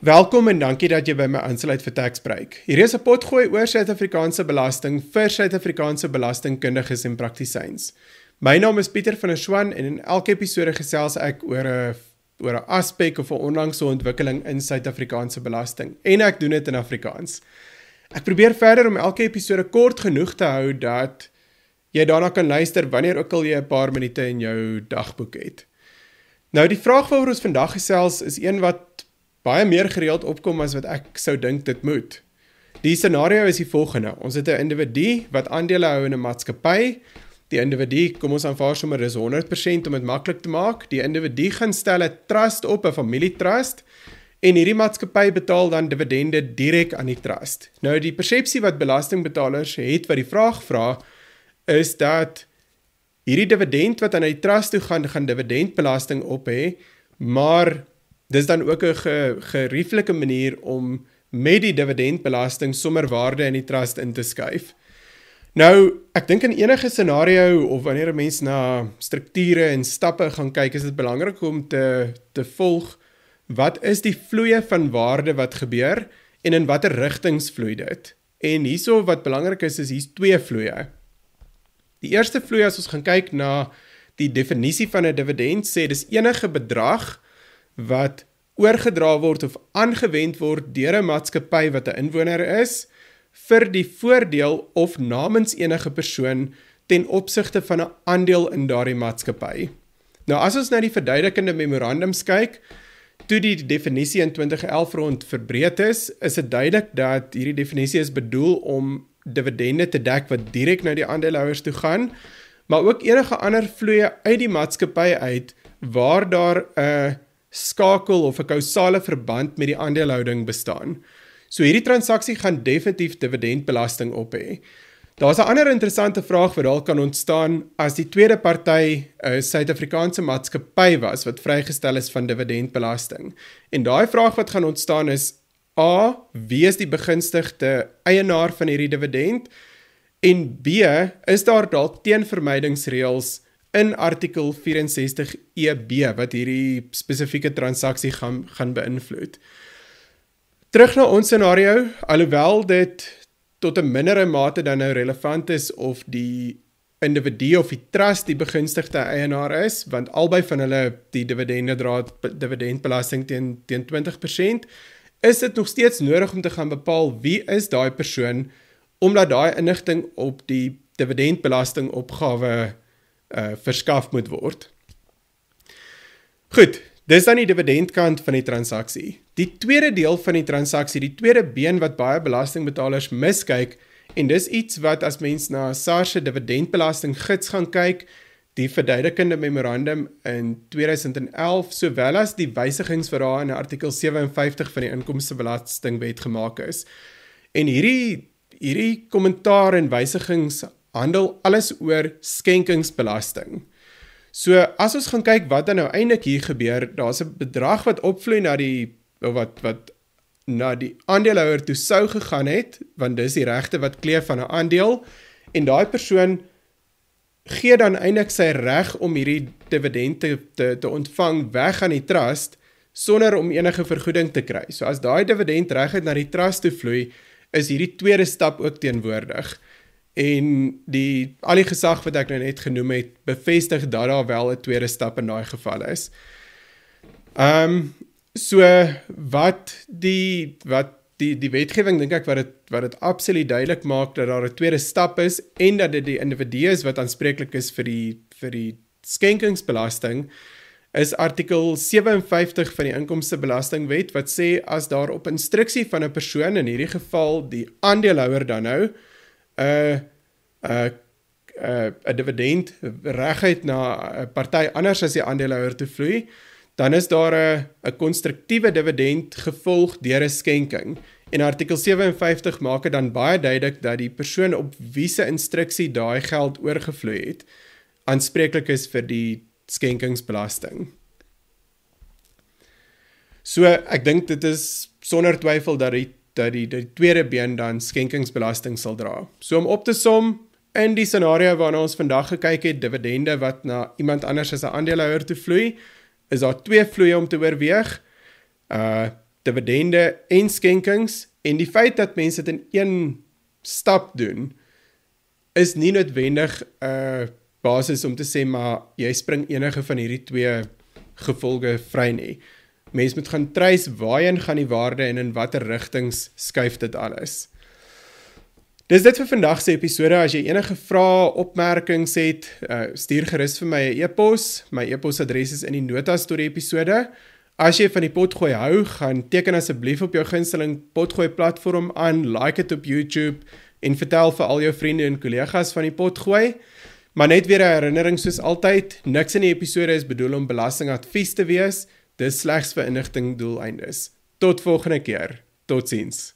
Welkom en dankie dat jy by my aansluit vir Taxbreek. Hier is 'n potgooi oor Suid-Afrikaanse belasting vir Suid-Afrikaanse belastingkundiges en praktisyns. My naam is Pieter van der Swan en in elke episode gesels ek oor 'n aspek of 'n onlangse ontwikkeling in Suid-Afrikaanse belasting en ek doen dit in Afrikaans. Ek probeer verder om elke episode kort genoeg te hou dat jy daarna kan luister wanneer ook al jy 'n paar minute in jou dagboek het. Nou die vraag waaroor ons vandag gesels is een wat baie meer gereeld opkom as wat ek sou dink dit moet. Die scenario is die volgende. Ons het 'n individu wat aandele hou in 'n maatskappy. Die individu, kom ons aanvaar sommer is 100% om dit maklik te maak. Die individu gaan stel 'n trust op, 'n familietrust, en hierdie maatskappy betaal dan dividende direk aan die trust. Nou die persepsie wat belastingbetalers het wat die vraag vra, is dat hierdie dividend wat aan die trust toe gaan dividendbelasting op hê, maar dis dan ook 'n gerieflike manier om met die dividendbelasting sommer waarde in die trust in te skuif. Nou, ek dink in enige scenario of wanneer 'n mens na strukture en stappe gaan kyk, is dit belangrik om te volg wat is die vloeie van waarde wat gebeur en in watter rigtings vloei dit. En hierso wat belangrik is hier's twee vloeie. Die eerste vloei as ons gaan kyk na die definisie van 'n dividend, sê dis enige bedrag wat oorgedra word of aangewend word deur 'n maatskappy wat 'n inwoner is, vir die voordeel of namens enige persoon ten opsigte van 'n aandeel in daardie maatskappy. Nou as ons na die verduidelikende memorandums kyk, toe die definisie in 2011 rond verbreed is dit duidelik dat hierdie definisie is bedoel om dividende te dek wat direk na die aandeelhouers toe gaan, maar ook enige ander vloeie uit die maatskappy uit waar daar 'n skakel of 'n kausale verband met die aandelehouding bestaan. So hierdie transaksie gaan definitief dividendbelasting op hê. Daar's 'n ander interessante vraag wat dalk kan ontstaan as die tweede party 'n Suid-Afrikaanse maatskappy was wat vrygestel is van dividendbelasting. En daai vraag wat gaan ontstaan is A, wie is die begunstigde eienaar van hierdie dividend? En B, is daar dalk teenvermydingsreëls in artikel 64 EB wat hierdie spesifieke transaksie gaan beïnvloed. Terug na ons scenario, alhoewel dit tot 'n mindere mate dan nou relevant is of die individu of die trust die begunstigde eienaar is, want albei van hulle die dividende dra dividendbelasting teen 20%, is dit nog steeds nodig om te gaan bepaal wie is daai persoon, omdat daai inligting op die dividendbelastingopgawe verskaf moet word. Goed, dis dan die dividendkant van die transaksie. Die tweede deel van die transaksie, die tweede been wat baie belastingbetalers miskyk, en dis iets wat as mens na SARS se dividendbelasting gids gaan kyk, die verduidelikende memorandum in 2011, sowel as die wysigings wat daar in artikel 57 van die inkomstebelastingwet gemaak is. En hierdie kommentaar en wysigings handel alles oor skenkingsbelasting. So as ons gaan kyk wat dan nou eintlik hier gebeur, daar's 'n bedrag wat opvloei wat na die aandeelhouer toe sou gegaan het, want dis die regte wat kleef van 'n aandeel, en daai persoon gee dan eintlik sy reg om hierdie dividende te ontvang weg aan die trust, sonder om enige vergoeding te kry. So as daai dividend reguit na die trust toe vloei, is hierdie tweede stap ook teenwoordig. En al die gesag wat ek nou net genoem het, bevestig dat daar wel 'n tweede stap in daai geval is. So wat die wetgewing dink ek wat dit absoluut duidelik maak dat daar 'n tweede stap is en dat dit die individu is wat aanspreeklik is vir die skenkingsbelasting, is artikel 57 van die inkomstebelastingwet wat sê as daar op instruksie van 'n persoon, in hierdie geval die aandeelhouer dan nou, 'n dividend reguit na 'n party anders as die aandeelhouer toe vloei, dan is daar 'n konstruktiewe dividend gevolg deur 'n skenking. En artikel 57 maak dit dan baie duidelik dat die persoon op wie se instruksie daai geld oorgevloei het, aanspreeklik is vir die skenkingsbelasting. So ek dink dit is sonder twyfel dat die tweede been dan skenkingsbelasting sal dra. So om op te som, in die scenario waarna ons vandag gekyk het, dividende wat na iemand anders as 'n aandeelhouer toe vloei, is daar twee vloeie om te oorweeg. dividende en skenkings, en die feit dat mense dit in een stap doen, is nie noodwendig 'n basis om te sê, maar jy spring enige van hierdie twee gevolge vry nie. Mens moet gaan trace waarheen gaan die waarde en in watter rigtings skuif dit alles. Dis dit vir vandag se episode. As jy enige vrae, opmerkings het, stuur gerus vir my 'n e-pos. My e-posadres is in die notas tot die episode. As jy van die potgooi hou, gaan teken asseblief op jou gunsteling potgooi platform aan, like het op YouTube en vertel vir al jou vriende en kollegas van die potgooi. Maar net weer 'n herinnering soos altyd, niks in die episode is bedoel om belastingadvies te wees, dis slegs vir inligting doeleindes. Tot volgende keer. Totsiens.